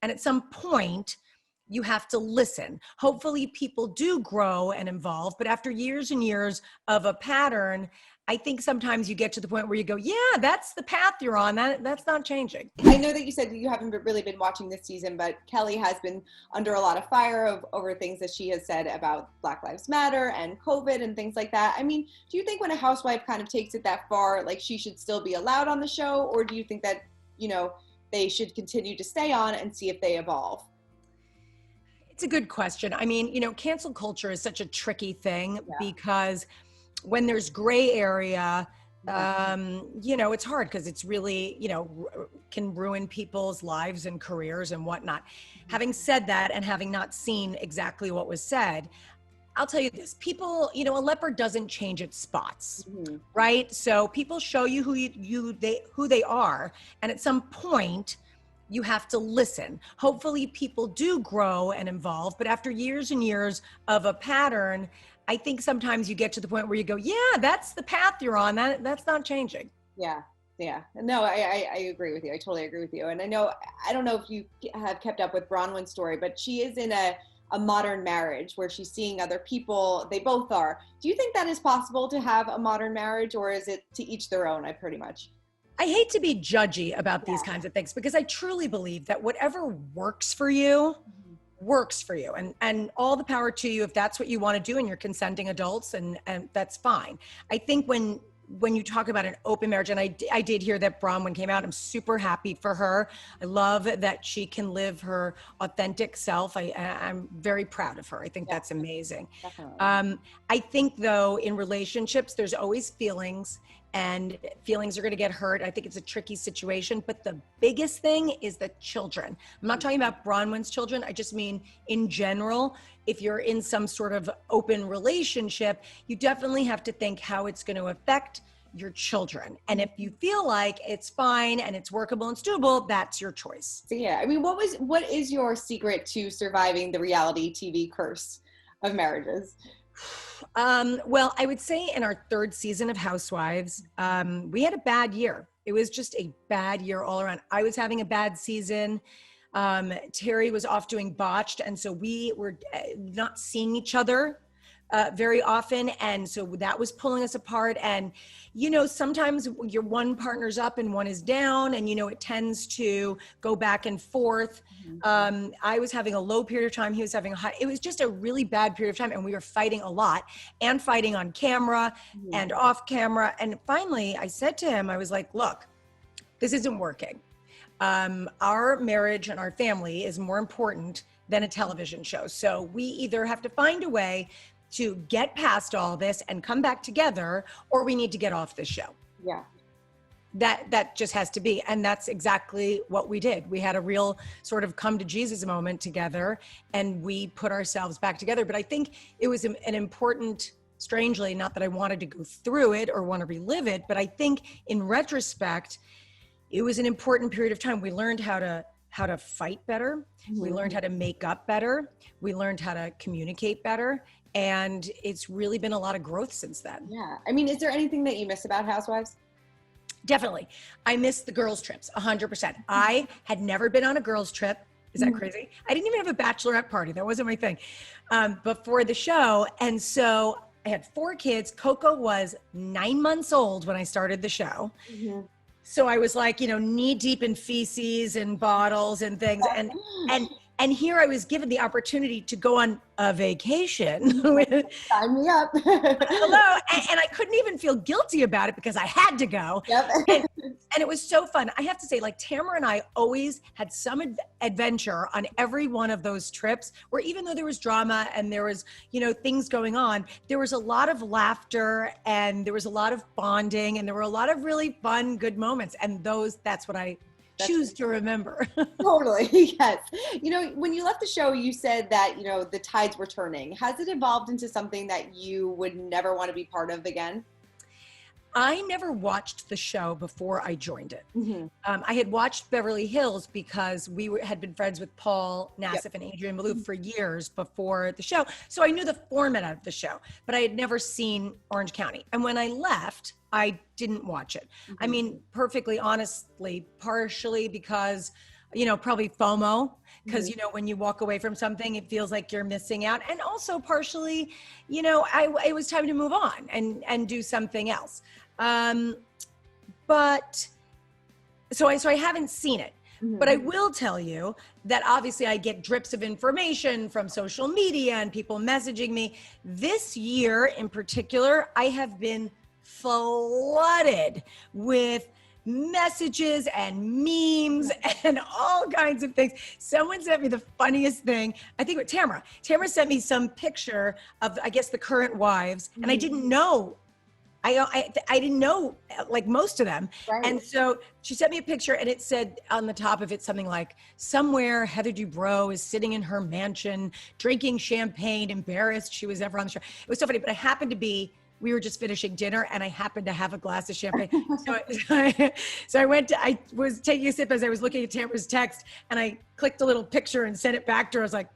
And at some point, you have to listen. Hopefully people do grow and evolve, but after years and years of a pattern, I think sometimes you get to the point where you go, yeah, that's the path you're on. That's not changing. I know that you said you haven't really been watching this season, but Kelly has been under a lot of fire over things that she has said about Black Lives Matter and COVID and things like that. I mean, do you think when a housewife kind of takes it that far, like she should still be allowed on the show? Or do you think that, they should continue to stay on and see if they evolve? It's a good question. I mean, cancel culture is such a tricky thing because when there's gray area, it's hard because it's really, can ruin people's lives and careers and whatnot. Having said that, and having not seen exactly what was said, I'll tell you this, people, a leopard doesn't change its spots, right? So people show you who they are. And at some point, you have to listen. Hopefully people do grow and evolve, but after years and years of a pattern, I think sometimes you get to the point where you go, yeah, that's the path you're on. That's not changing. Yeah. No, I agree with you. I totally agree with you. And I don't know if you have kept up with Bronwyn's story, but she is in a modern marriage where she's seeing other people. They both are. Do you think that is possible to have a modern marriage, or is it to each their own? I hate to be judgy about these kinds of things because I truly believe that whatever works for you, works for you, and all the power to you if that's what you want to do and you're consenting adults, and that's fine. I think when you talk about an open marriage, and I did hear that Bronwyn came out, I'm super happy for her. I love that she can live her authentic self. I'm very proud of her. I think that's amazing. Definitely. I think though, in relationships, there's always feelings, and feelings are going to get hurt. I think it's a tricky situation, but the biggest thing is the children. I'm not talking about Bronwyn's children. I just mean in general, if you're in some sort of open relationship, you definitely have to think how it's going to affect your children. And if you feel like it's fine and it's workable and it's doable, that's your choice. So yeah, I mean, what is your secret to surviving the reality TV curse of marriages? Well, I would say in our third season of Housewives, we had a bad year. It was just a bad year all around. I was having a bad season. Terry was off doing Botched. And so we were not seeing each other very often. And so that was pulling us apart. And, sometimes your one partner's up and one is down, and, it tends to go back and forth. I was having a low period of time. He was having a high. It was just a really bad period of time. And we were fighting a lot, and fighting on camera and off camera. And finally I said to him, I was like, look, this isn't working. Our marriage and our family is more important than a television show. So we either have to find a way to get past all this and come back together, or we need to get off this show. Yeah. That just has to be. And that's exactly what we did. We had a real sort of come to Jesus moment together, and we put ourselves back together. But I think it was an important, strangely, not that I wanted to go through it or want to relive it, but I think in retrospect, it was an important period of time. We learned how to fight better. We learned how to make up better. We learned how to communicate better. And it's really been a lot of growth since then. Yeah. I mean, is there anything that you miss about Housewives? Definitely. I miss the girls' trips, 100%. I had never been on a girls' trip. Is that crazy? I didn't even have a bachelorette party. That wasn't my thing before the show. And so I had 4 kids. Coco was 9 months old when I started the show. So I was like, knee deep in feces and bottles and things. And here I was given the opportunity to go on a vacation. Sign me up. Hello. And I couldn't even feel guilty about it because I had to go. Yep. And it was so fun. I have to say, like, Tamara and I always had some adventure on every one of those trips, where even though there was drama and there was, things going on, there was a lot of laughter, and there was a lot of bonding, and there were a lot of really fun, good moments. And that's what I choose to remember. Totally. Yes. When you left the show, you said that, the tides were turning. Has it evolved into something that you would never want to be part of again? I never watched the show before I joined it. I had watched Beverly Hills because we had been friends with Paul Nassif and Adrienne Maloof for years before the show. So I knew the format of the show, but I had never seen Orange County. And when I left, I didn't watch it. I mean, perfectly honestly, partially because probably FOMO, because, when you walk away from something, it feels like you're missing out. And also partially, it was time to move on and do something else. But so I haven't seen it. But I will tell you that obviously I get drips of information from social media and people messaging me. This year in particular, I have been flooded with messages and memes and all kinds of things. Someone sent me the funniest thing. I think with Tamara sent me some picture of, I guess, the current wives, and I didn't know. I didn't know, like, most of them. Right. And so she sent me a picture, and it said on the top of it something like, somewhere Heather Dubrow is sitting in her mansion, drinking champagne, embarrassed she was ever on the show. It was so funny, but we were just finishing dinner, and I happened to have a glass of champagne. So I was taking a sip as I was looking at Tamara's text, and I clicked a little picture and sent it back to her. I was like,